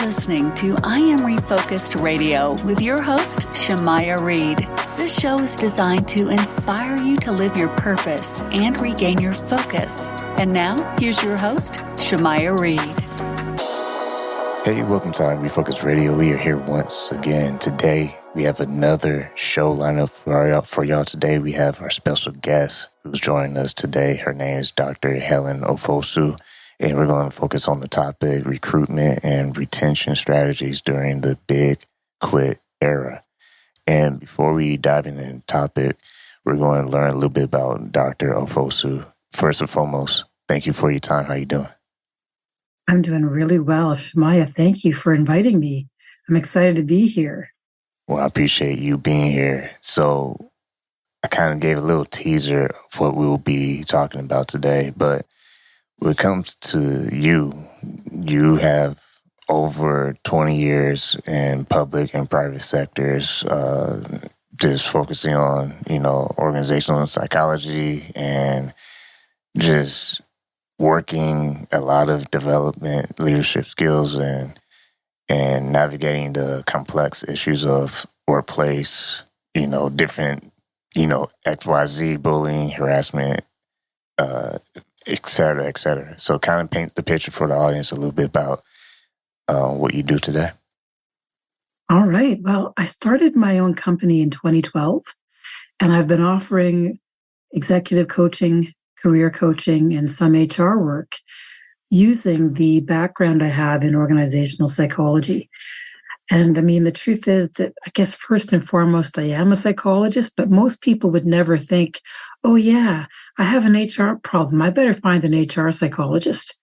listening to I Am Refocused Radio with your host, Shamaya Reed. This show is designed to inspire you to live your purpose and regain your focus. And now, here's your host, Shamaya Reed. Hey, welcome to I Am Refocused Radio. We are here once again today. We have another show lineup for y'all today. We have our special guest who's joining us today. Her name is Dr. Helen Ofosu, and we're going to focus on the topic recruitment and retention strategies during the Big Quit era. And before we dive into the topic, we're going to learn a little bit about Dr. Ofosu. First and foremost, thank you for your time. How you doing? I'm doing really well. Shamaya, thank you for inviting me. I'm excited to be here. Well, I appreciate you being here. So I kind of gave a little teaser of what we'll be talking about today, but when it comes to you, you have over 20 years in public and private sectors, just focusing on, organizational psychology and just working a lot of development, leadership skills, and navigating the complex issues of workplace, different, XYZ, bullying, harassment, et cetera, et cetera. So kind of paint the picture for the audience a little bit about what you do today. All right. Well, I started my own company in 2012, and I've been offering executive coaching, career coaching, and some HR work using the background I have in organizational psychology. And I mean, the truth is that I guess first and foremost, I am a psychologist, but most people would never think, oh yeah, I have an HR problem. I better find an HR psychologist.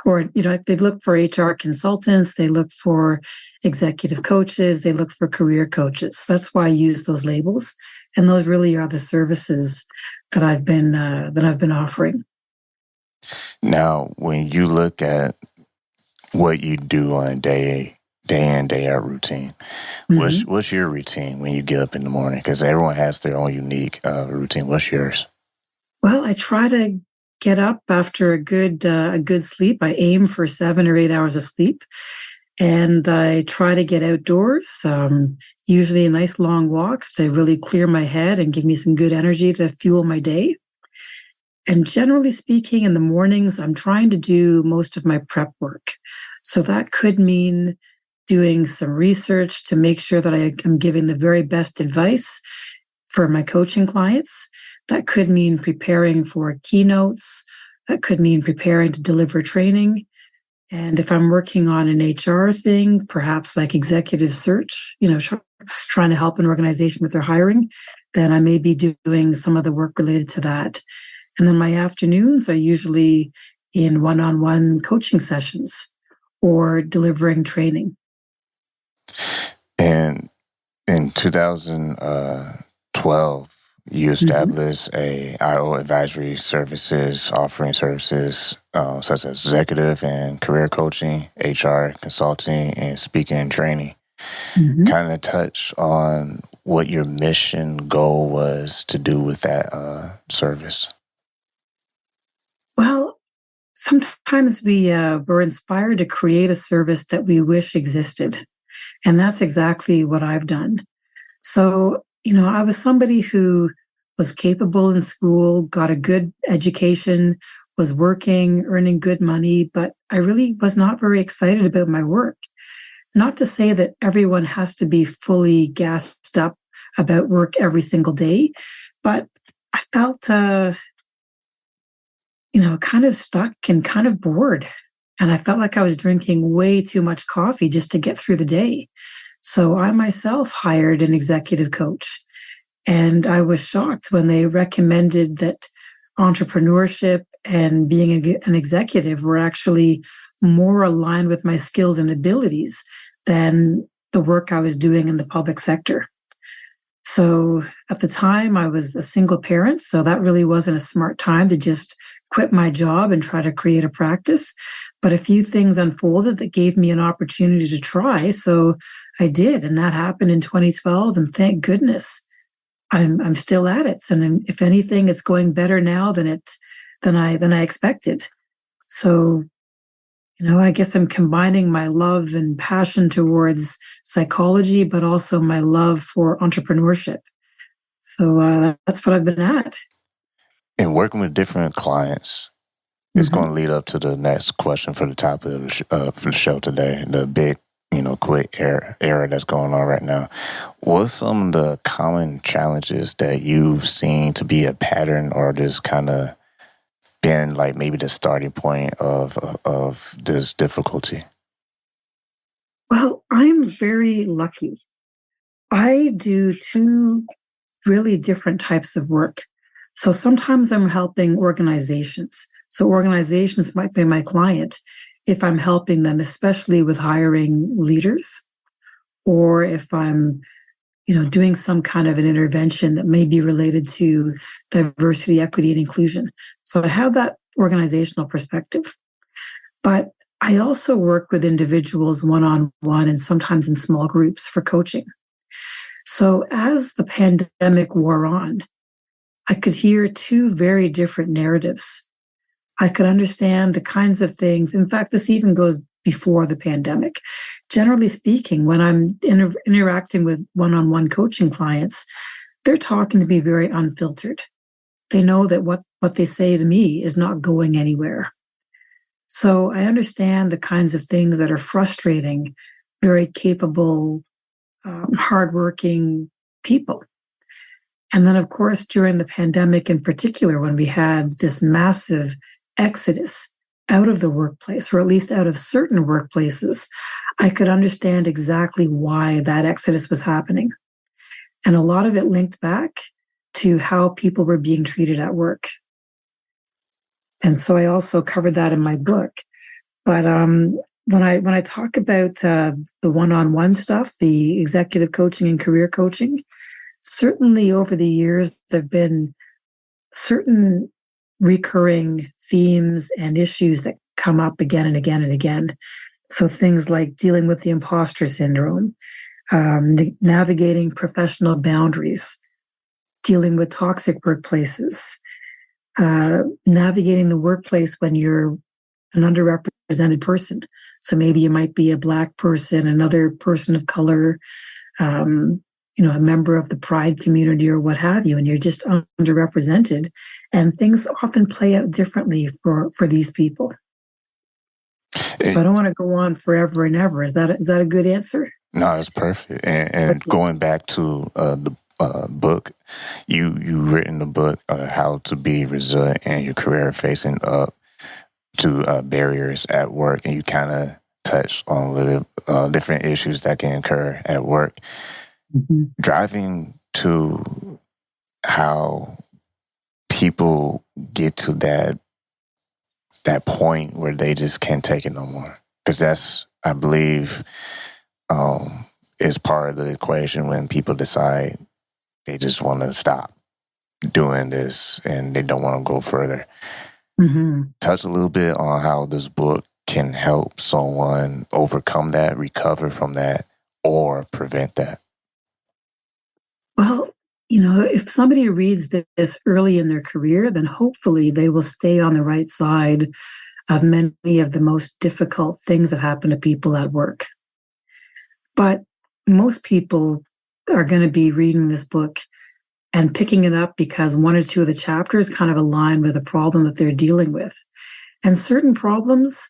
Or, they look for HR consultants, they look for executive coaches, they look for career coaches. That's why I use those labels. And those really are the services that I've been offering. Now, when you look at what you do on a day in, day out routine, what's your routine when you get up in the morning? Because everyone has their own unique routine. What's yours? Well, I try to get up after a good sleep. I aim for 7 or 8 hours of sleep, and I try to get outdoors. Usually nice long walks to really clear my head and give me some good energy to fuel my day. And generally speaking, in the mornings, I'm trying to do most of my prep work. So that could mean doing some research to make sure that I am giving the very best advice for my coaching clients. That could mean preparing for keynotes. That could mean preparing to deliver training. And if I'm working on an HR thing, perhaps like executive search, trying to help an organization with their hiring, then I may be doing some of the work related to that. And then my afternoons are usually in one-on-one coaching sessions or delivering training. And in 2012, you established a IO advisory services, offering services such as executive and career coaching, HR consulting, and speaking and training. Kind of touch on what your mission goal was to do with that service. Well, sometimes we're inspired to create a service that we wish existed. And that's exactly what I've done. So, I was somebody who was capable in school, got a good education, was working, earning good money, but I really was not very excited about my work. Not to say that everyone has to be fully gassed up about work every single day, but I felt, kind of stuck and kind of bored. And I felt like I was drinking way too much coffee just to get through the day. So I myself hired an executive coach. And I was shocked when they recommended that entrepreneurship and being an executive were actually more aligned with my skills and abilities than the work I was doing in the public sector. So at the time, I was a single parent, so that really wasn't a smart time to just quit my job and try to create a practice. But a few things unfolded that gave me an opportunity to try. So I did. And that happened in 2012. And thank goodness I'm still at it. And if anything, it's going better now than I expected. So, I guess I'm combining my love and passion towards psychology, but also my love for entrepreneurship. So that's what I've been at. And working with different clients, it's going to lead up to the next question for the topic of for the show today. The big, quick era that's going on right now. What's some of the common challenges that you've seen to be a pattern, or just kind of been like maybe the starting point of this difficulty? Well, I'm very lucky. I do two really different types of work. So sometimes I'm helping organizations. So organizations might be my client if I'm helping them, especially with hiring leaders, or if I'm, doing some kind of an intervention that may be related to diversity, equity, and inclusion. So I have that organizational perspective. But I also work with individuals one-on-one and sometimes in small groups for coaching. So as the pandemic wore on, I could hear two very different narratives. I could understand the kinds of things. In fact, this even goes before the pandemic. Generally speaking, when I'm interacting with one-on-one coaching clients, they're talking to me very unfiltered. They know that what they say to me is not going anywhere. So I understand the kinds of things that are frustrating very capable, hardworking people. And then, of course, during the pandemic in particular, when we had this massive exodus out of the workplace, or at least out of certain workplaces, I could understand exactly why that exodus was happening. And a lot of it linked back to how people were being treated at work. And so I also covered that in my book. But when I talk about the one-on-one stuff, the executive coaching and career coaching, certainly over the years, there have been certain recurring themes and issues that come up again and again and again. So things like dealing with the imposter syndrome, navigating professional boundaries, dealing with toxic workplaces, navigating the workplace when you're an underrepresented person. So maybe you might be a Black person, another person of color, a member of the Pride community or what have you, and you're just underrepresented. And things often play out differently for these people. So I don't want to go on forever and ever. Is that a good answer? No, it's perfect. And going back to the book, you written the book, How to Be Resilient in Your Career Facing Up to Barriers at Work, and you kind of touched on little different issues that can occur at work. Mm-hmm. Driving to how people get to that point where they just can't take it no more, because that's, I believe, is part of the equation when people decide they just want to stop doing this and they don't want to go further. Mm-hmm. Touch a little bit on how this book can help someone overcome that, recover from that, or prevent that. Well, if somebody reads this early in their career, then hopefully they will stay on the right side of many of the most difficult things that happen to people at work. But most people are going to be reading this book and picking it up because one or two of the chapters kind of align with a problem that they're dealing with. And certain problems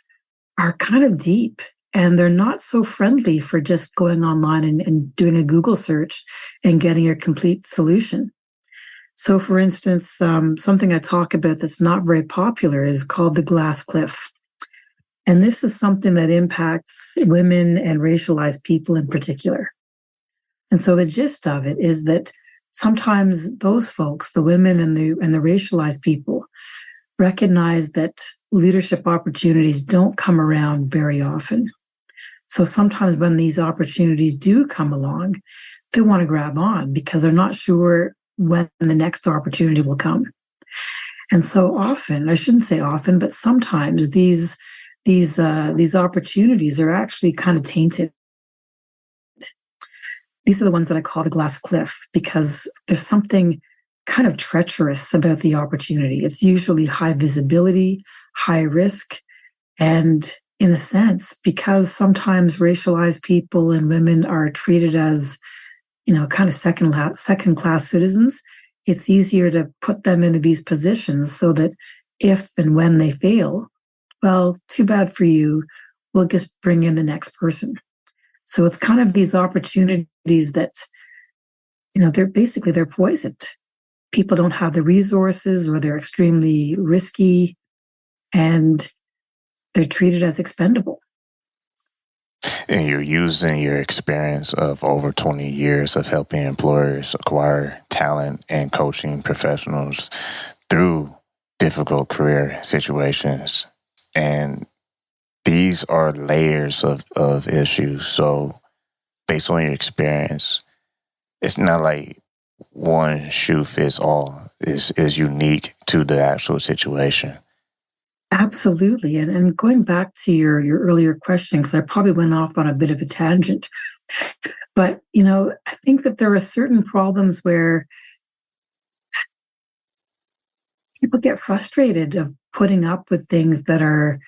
are kind of deep, and they're not so friendly for just going online and doing a Google search and getting a complete solution. So, for instance, something I talk about that's not very popular is called the glass cliff. And this is something that impacts women and racialized people in particular. And so the gist of it is that sometimes those folks, the women and the racialized people, recognize that leadership opportunities don't come around very often. So sometimes when these opportunities do come along, they want to grab on because they're not sure when the next opportunity will come. And so often, I shouldn't say often, but sometimes these opportunities are actually kind of tainted. These are the ones that I call the glass cliff because there's something kind of treacherous about the opportunity. It's usually high visibility, high risk, and in a sense, because sometimes racialized people and women are treated as, kind of second class citizens. It's easier to put them into these positions so that if and when they fail, well, too bad for you. We'll just bring in the next person. So it's kind of these opportunities that, they're poisoned. People don't have the resources, or they're extremely risky, and they're treated as expendable. And you're using your experience of over 20 years of helping employers acquire talent and coaching professionals through difficult career situations. And these are layers of issues. So based on your experience, it's not like one shoe fits all. Is unique to the actual situation. Absolutely. And going back to your earlier question, because I probably went off on a bit of a tangent, but, I think that there are certain problems where people get frustrated of putting up with things that are,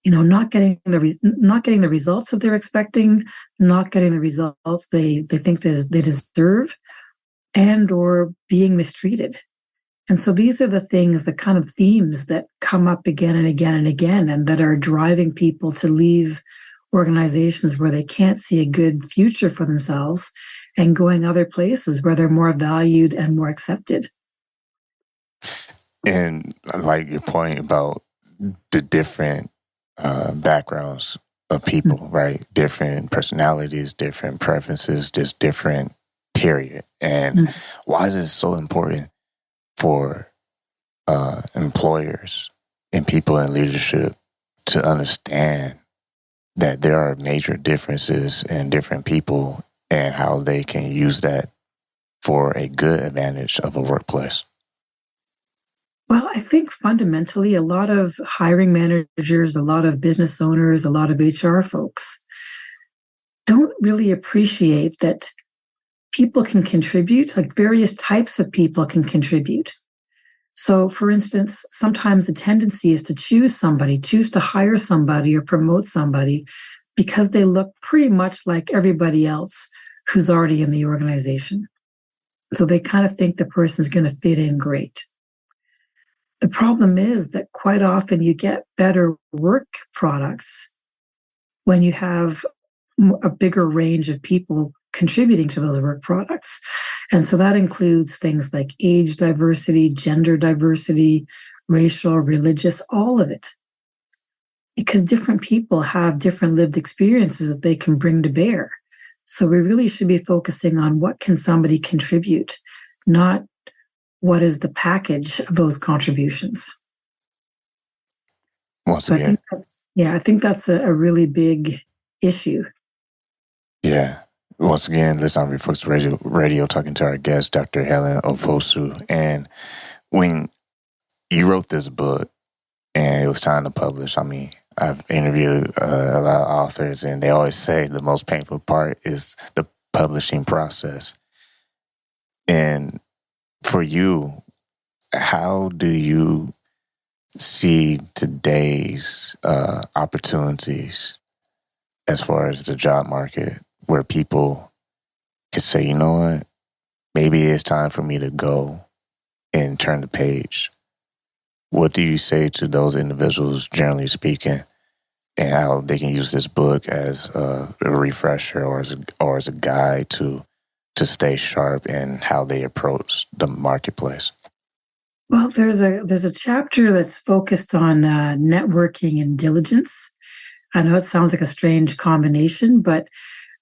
not getting the results that they're expecting, not getting the results they think they deserve, and or being mistreated. And so these are the things, the kind of themes that come up again and again and again, and that are driving people to leave organizations where they can't see a good future for themselves and going other places where they're more valued and more accepted. And I like your point about the different backgrounds of people, right? Different personalities, different preferences, just different, period. And why is it so important for employers and people in leadership to understand that there are major differences in different people and how they can use that for a good advantage of a workplace? Well, I think fundamentally, a lot of hiring managers, a lot of business owners, a lot of HR folks don't really appreciate that people can contribute, like various types of people can contribute. So, for instance, sometimes the tendency is to choose to hire somebody or promote somebody because they look pretty much like everybody else who's already in the organization. So they kind of think the person's going to fit in great. The problem is that quite often you get better work products when you have a bigger range of people contributing to those work products. And so that includes things like age diversity, gender diversity, racial, religious, all of it. Because different people have different lived experiences that they can bring to bear. So we really should be focusing on what can somebody contribute, not what is the package of those contributions. Once again, I think that's a really big issue. Yeah. Once again, listen, I'm Refocused Radio talking to our guest, Dr. Helen Ofosu. And when you wrote this book and it was time to publish, I mean, I've interviewed a lot of authors, and they always say the most painful part is the publishing process. And for you, how do you see today's opportunities as far as the job market, where people could say, you know what, maybe it's time for me to go and turn the page? What do you say to those individuals, generally speaking, and how they can use this book as a refresher or as a guide to stay sharp in how they approach the marketplace? Well, there's a chapter that's focused on networking and diligence. I know it sounds like a strange combination, but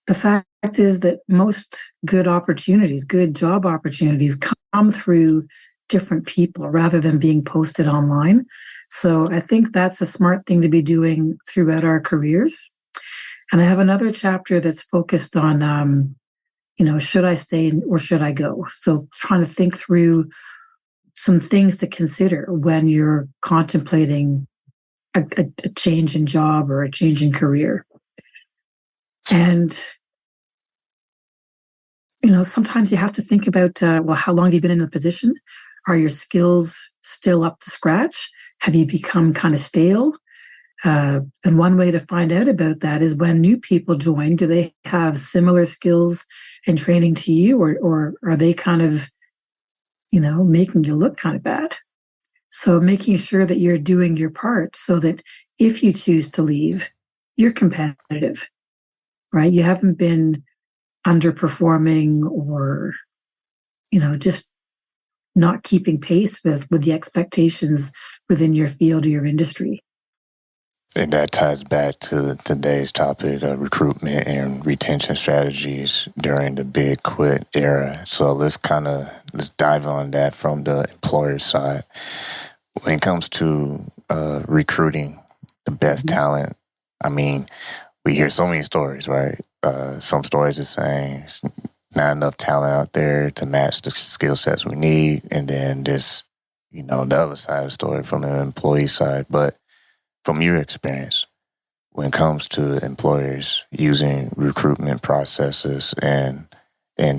the fact is that most good job opportunities come through different people rather than being posted online. So I think that's a smart thing to be doing throughout our careers. And I have another chapter that's focused on, should I stay or should I go? So trying to think through some things to consider when you're contemplating a change in job or a change in career. And, sometimes you have to think about, how long have you been in the position? Are your skills still up to scratch? Have you become kind of stale? And one way to find out about that is when new people join, do they have similar skills and training to you, or are they kind of, making you look kind of bad? So making sure that you're doing your part so that if you choose to leave, you're competitive, right? You haven't been underperforming or, just not keeping pace with the expectations within your field or your industry. And that ties back to today's topic of recruitment and retention strategies during the big quit era. So let's dive on that from the employer side. When it comes to recruiting the best talent, I mean, we hear so many stories, right? Some stories are saying it's not enough talent out there to match the skill sets we need. And then there's, the other side of the story from the employee side. But from your experience, when it comes to employers using recruitment processes and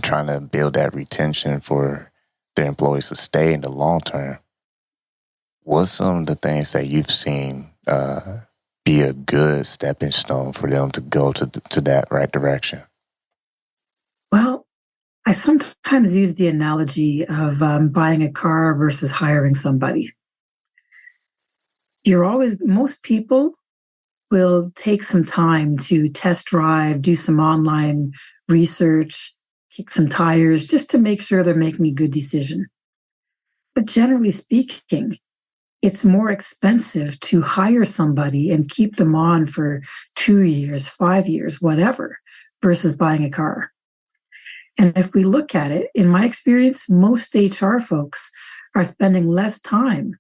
trying to build that retention for their employees to stay in the long term, what's some of the things that you've seen be a good stepping stone for them to go to that right direction? Well, I sometimes use the analogy of buying a car versus hiring somebody. Most people will take some time to test drive, do some online research, kick some tires, just to make sure they're making a good decision. But generally speaking, it's more expensive to hire somebody and keep them on for 2 years, 5 years, whatever, versus buying a car. And if we look at it, in my experience, most HR folks are spending less time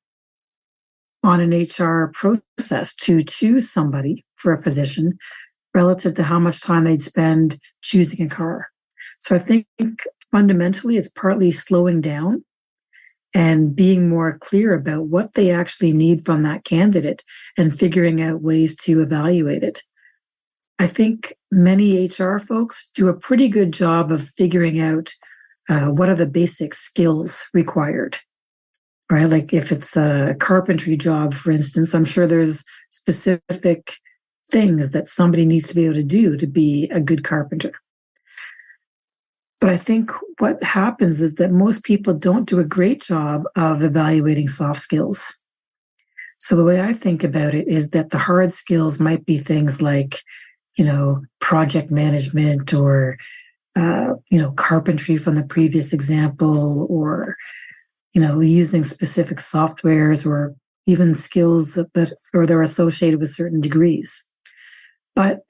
on an HR process to choose somebody for a position relative to how much time they'd spend choosing a car. So I think fundamentally it's partly slowing down and being more clear about what they actually need from that candidate and figuring out ways to evaluate it. I think many HR folks do a pretty good job of figuring out what are the basic skills required. Right? Like if it's a carpentry job, for instance, I'm sure there's specific things that somebody needs to be able to do to be a good carpenter. But I think what happens is that most people don't do a great job of evaluating soft skills. So the way I think about it is that the hard skills might be things like, project management or, carpentry from the previous example, or using specific softwares or even skills that they're associated with certain degrees. But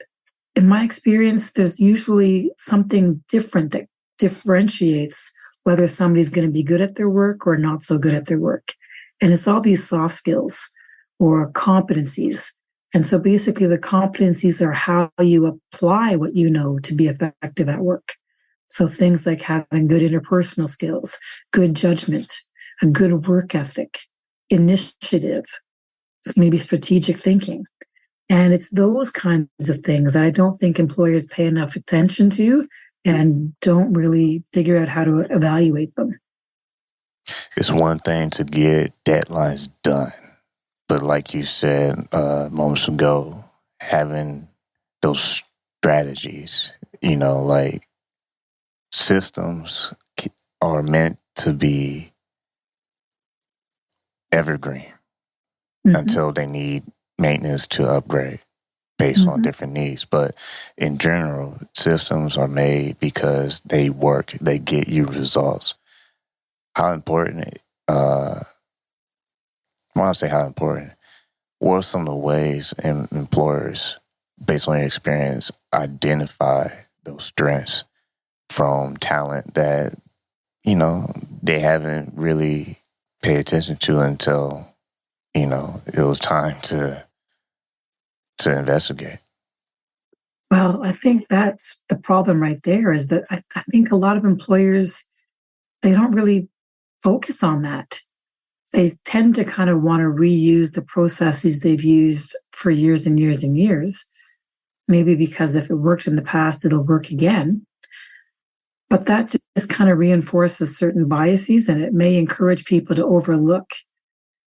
in my experience, there's usually something different that differentiates whether somebody's going to be good at their work or not so good at their work. And it's all these soft skills or competencies. And so basically the competencies are how you apply what you know to be effective at work. So things like having good interpersonal skills, good judgment, a good work ethic, initiative, maybe strategic thinking. And it's those kinds of things that I don't think employers pay enough attention to and don't really figure out how to evaluate them. It's one thing to get deadlines done, but like you said moments ago, having those strategies, like systems are meant to be evergreen until they need maintenance to upgrade based on different needs. But in general, systems are made because they work, they get you results. How important, when I say how important, what are some of the ways employers, based on your experience, identify those strengths from talent that, they haven't really paid attention to until, it was time to investigate? Well, I think that's the problem right there, is that I think a lot of employers, they don't really focus on that. They tend to kind of want to reuse the processes they've used for years and years and years, maybe because if it worked in the past, it'll work again. But that just kind of reinforces certain biases, and it may encourage people to overlook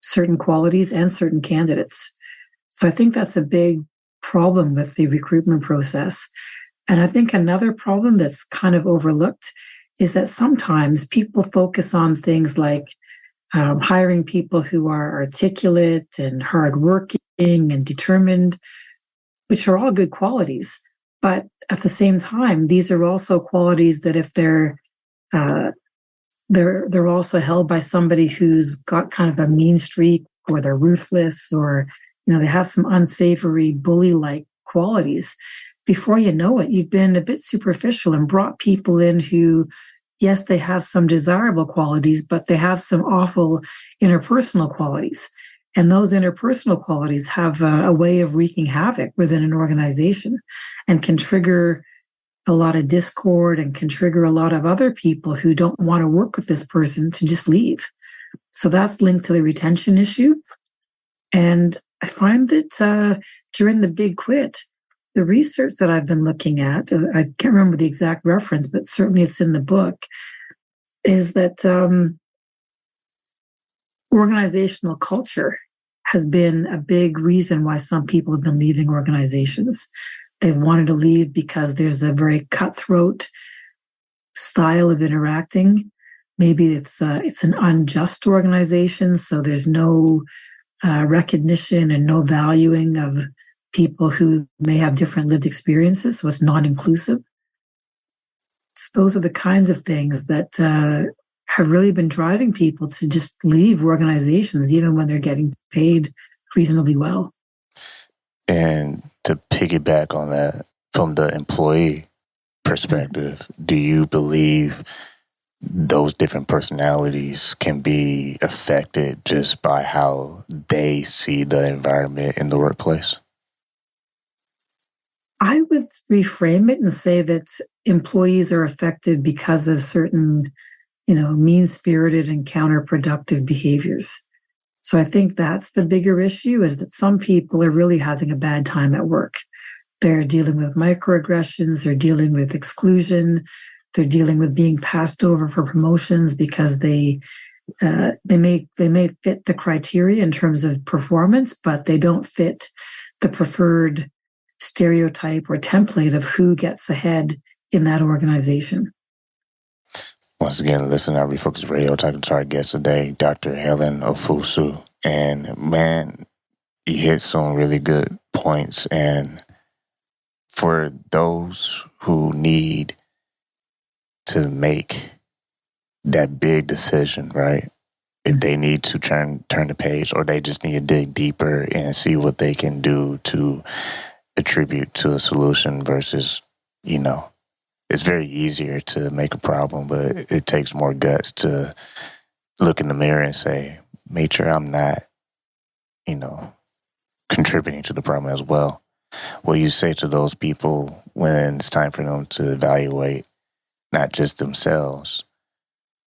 certain qualities and certain candidates. So I think that's a big problem with the recruitment process. And I think another problem that's kind of overlooked is that sometimes people focus on things like hiring people who are articulate and hardworking and determined, which are all good qualities. But at the same time, these are also qualities that if they're also held by somebody who's got kind of a mean streak, or they're ruthless, or they have some unsavory bully-like qualities. Before you know it, you've been a bit superficial and brought people in who, yes, they have some desirable qualities, but they have some awful interpersonal qualities. And those interpersonal qualities have a way of wreaking havoc within an organization and can trigger a lot of discord and can trigger a lot of other people who don't want to work with this person to just leave. So that's linked to the retention issue. And I find that during the Big Quit, the research that I've been looking at, I can't remember the exact reference, but certainly it's in the book, is that organizational culture has been a big reason why some people have been leaving organizations. They've wanted to leave because there's a very cutthroat style of interacting. Maybe it's an unjust organization, so there's no recognition and no valuing of people who may have different lived experiences, so it's non-inclusive. So those are the kinds of things that have really been driving people to just leave organizations, even when they're getting paid reasonably well. And to piggyback on that, from the employee perspective, do you believe those different personalities can be affected just by how they see the environment in the workplace? I would reframe it and say that employees are affected because of certain, mean-spirited and counterproductive behaviors. So I think that's the bigger issue, is that some people are really having a bad time at work. They're dealing with microaggressions, they're dealing with exclusion, they're dealing with being passed over for promotions because they may fit the criteria in terms of performance, but they don't fit the preferred stereotype or template of who gets ahead in that organization. Once again, listen to Refocused Radio, talking to our guest today, Dr. Helen Ofosu. And man, you hit some really good points. And for those who need to make that big decision, right? If they need to turn the page, or they just need to dig deeper and see what they can do to attribute to a solution versus, it's very easier to make a problem, but it takes more guts to look in the mirror and say, make sure I'm not, contributing to the problem as well. What you say to those people when it's time for them to evaluate not just themselves,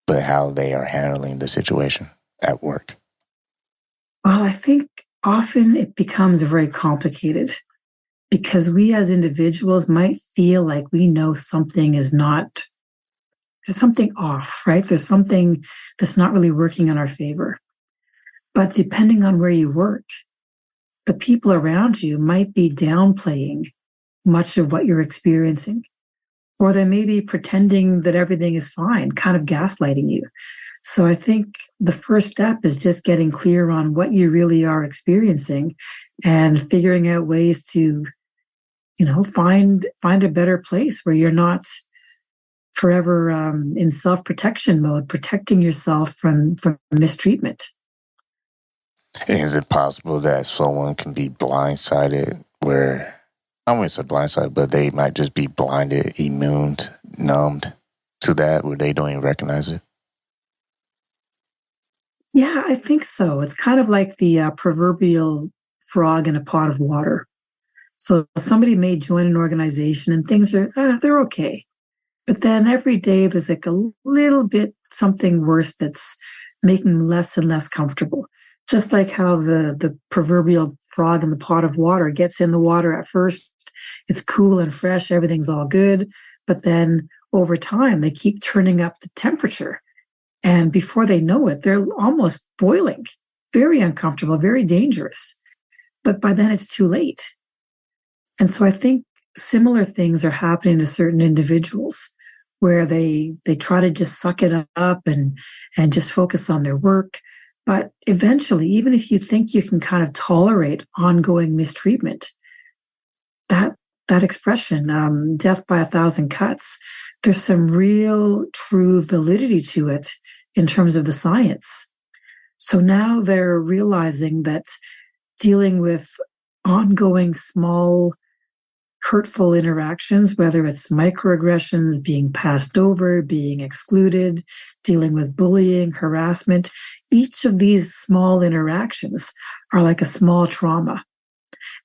but how they are handling the situation at work? Well, I think often it becomes very complicated, because we as individuals might feel like we know something is not, there's something off, right? There's something that's not really working in our favor. But depending on where you work, the people around you might be downplaying much of what you're experiencing, or they may be pretending that everything is fine, kind of gaslighting you. So I think the first step is just getting clear on what you really are experiencing and figuring out ways to find a better place where you're not forever in self-protection mode, protecting yourself from mistreatment. Is it possible that someone can be blindsided where, I wouldn't say blindsided, but they might just be blinded, immune, numbed to that, where they don't even recognize it? Yeah, I think so. It's kind of like the proverbial frog in a pot of water. So somebody may join an organization and things are, they're okay. But then every day there's like a little bit something worse that's making them less and less comfortable. Just like how the proverbial frog in the pot of water gets in the water at first, it's cool and fresh, everything's all good. But then over time, they keep turning up the temperature. And before they know it, they're almost boiling, very uncomfortable, very dangerous. but by then it's too late. And so I think similar things are happening to certain individuals where they try to just suck it up and just focus on their work. But eventually, even if you think you can kind of tolerate ongoing mistreatment, that expression, death by 1,000 cuts, there's some real true validity to it in terms of the science. So now they're realizing that dealing with ongoing small hurtful interactions, whether it's microaggressions, being passed over, being excluded, dealing with bullying, harassment, each of these small interactions are like a small trauma.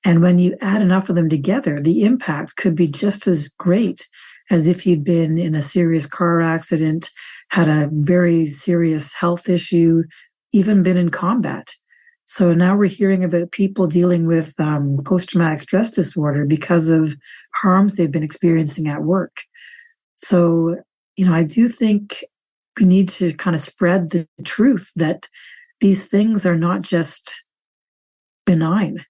And when you add enough of them together, the impact could be just as great as if you'd been in a serious car accident, had a very serious health issue, even been in combat. So now we're hearing about people dealing with post-traumatic stress disorder because of harms they've been experiencing at work. So, I do think we need to kind of spread the truth that these things are not just benign.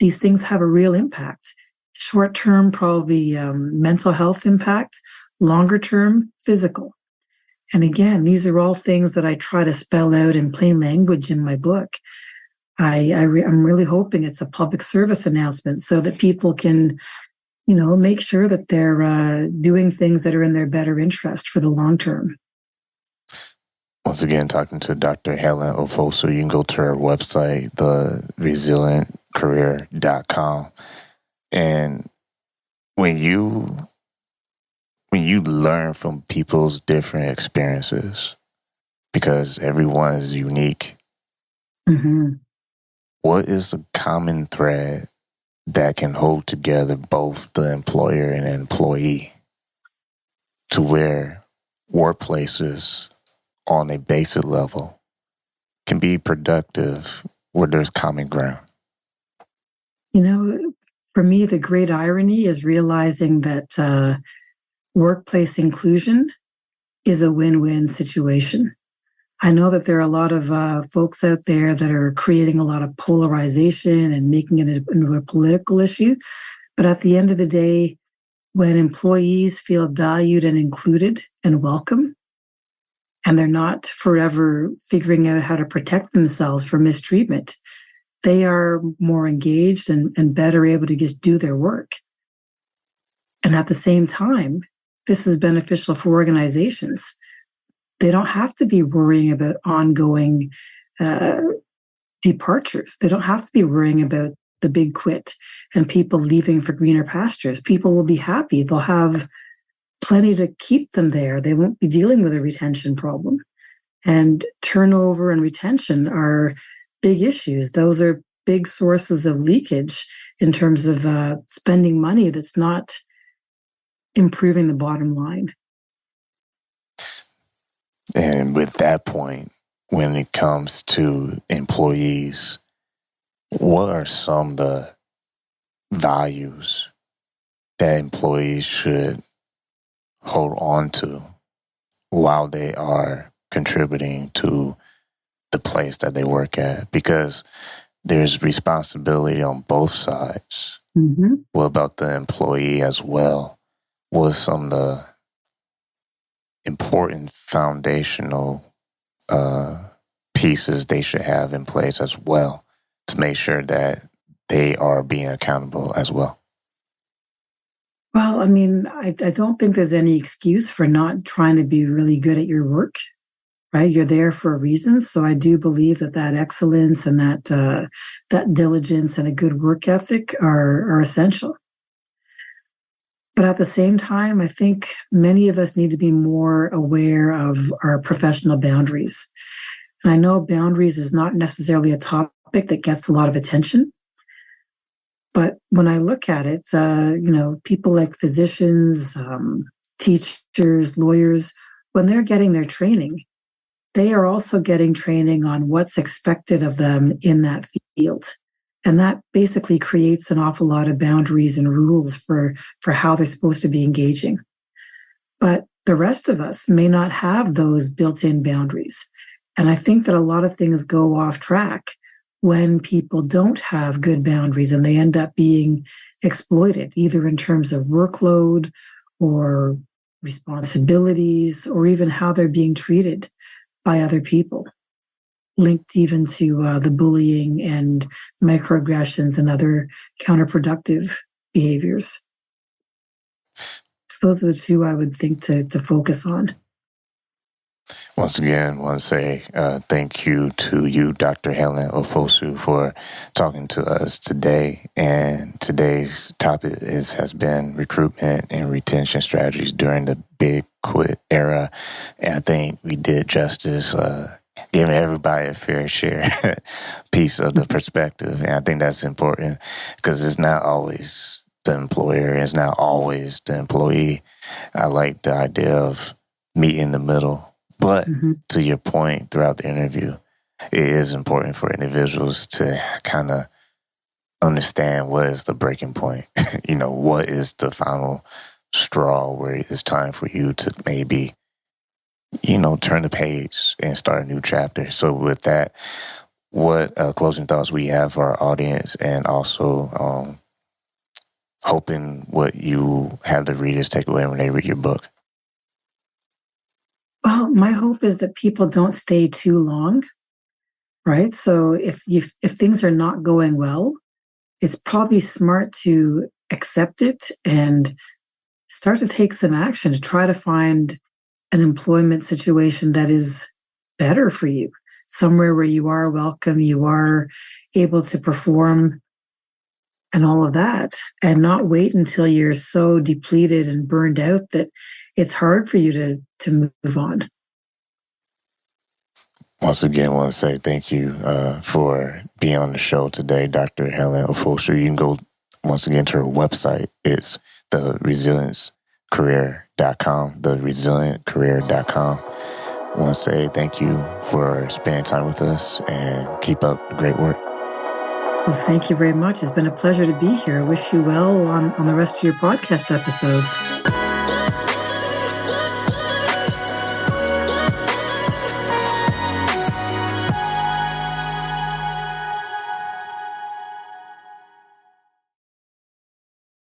These things have a real impact. Short-term, probably mental health impact, longer-term, physical. And again, these are all things that I try to spell out in plain language in my book. I'm really hoping it's a public service announcement so that people can, make sure that they're doing things that are in their better interest for the long term. Once again, talking to Dr. Helen Ofosu. You can go to her website, theresilientcareer.com. And when you learn from people's different experiences, because everyone is unique, what is the common thread that can hold together both the employer and employee to where workplaces on a basic level can be productive where there's common ground? For me, the great irony is realizing that workplace inclusion is a win-win situation. I know that there are a lot of folks out there that are creating a lot of polarization and making it into a political issue. But at the end of the day, when employees feel valued and included and welcome, and they're not forever figuring out how to protect themselves from mistreatment, they are more engaged and better able to just do their work. And at the same time, this is beneficial for organizations. They don't have to be worrying about ongoing departures. They don't have to be worrying about the big quit and people leaving for greener pastures. People will be happy. They'll have plenty to keep them there. They won't be dealing with a retention problem. And turnover and retention are big issues. Those are big sources of leakage in terms of spending money that's not improving the bottom line. And with that point, when it comes to employees, what are some of the values that employees should hold on to while they are contributing to the place that they work at? Because there's responsibility on both sides. What about the employee as well? What are some of the important foundational pieces they should have in place as well to make sure that they are being accountable as well? Well, I mean, I don't think there's any excuse for not trying to be really good at your work, right? You're there for a reason. So I do believe that excellence and that diligence and a good work ethic are essential. But at the same time, I think many of us need to be more aware of our professional boundaries. And I know boundaries is not necessarily a topic that gets a lot of attention. But when I look at it, people like physicians, teachers, lawyers, when they're getting their training, they are also getting training on what's expected of them in that field. And that basically creates an awful lot of boundaries and rules for how they're supposed to be engaging. But the rest of us may not have those built-in boundaries. And I think that a lot of things go off track when people don't have good boundaries and they end up being exploited, either in terms of workload or responsibilities, or even how they're being treated by other people, linked even to the bullying and microaggressions and other counterproductive behaviors. So those are the two I would think to focus on. Once again, I want to say thank you to you, Dr. Helen Ofosu, for talking to us today. And today's topic has been recruitment and retention strategies during the big quit era. And I think we did justice, giving everybody a fair share piece of the perspective. And I think that's important because it's not always the employer, it's not always the employee. I like the idea of meet in the middle. But to your point throughout the interview, it is important for individuals to kind of understand what is the breaking point. What is the final straw where it's time for you to maybe, turn the page and start a new chapter. So with that, what closing thoughts we have for our audience, and also hoping what you have the readers take away when they read your book? Well, my hope is that people don't stay too long, right? So if things are not going well, it's probably smart to accept it and start to take some action to try to find an employment situation that is better for you, somewhere where you are welcome, you are able to perform and all of that, and not wait until you're so depleted and burned out that it's hard for you to move on. Once again, I want to say thank you for being on the show today, Dr. Helen Ofosu. You can go once again to her website. It's theresilientcareer.com, theresilientcareer.com. I want to say thank you for spending time with us and keep up the great work. Well, thank you very much. It's been a pleasure to be here. I wish you well on the rest of your podcast episodes.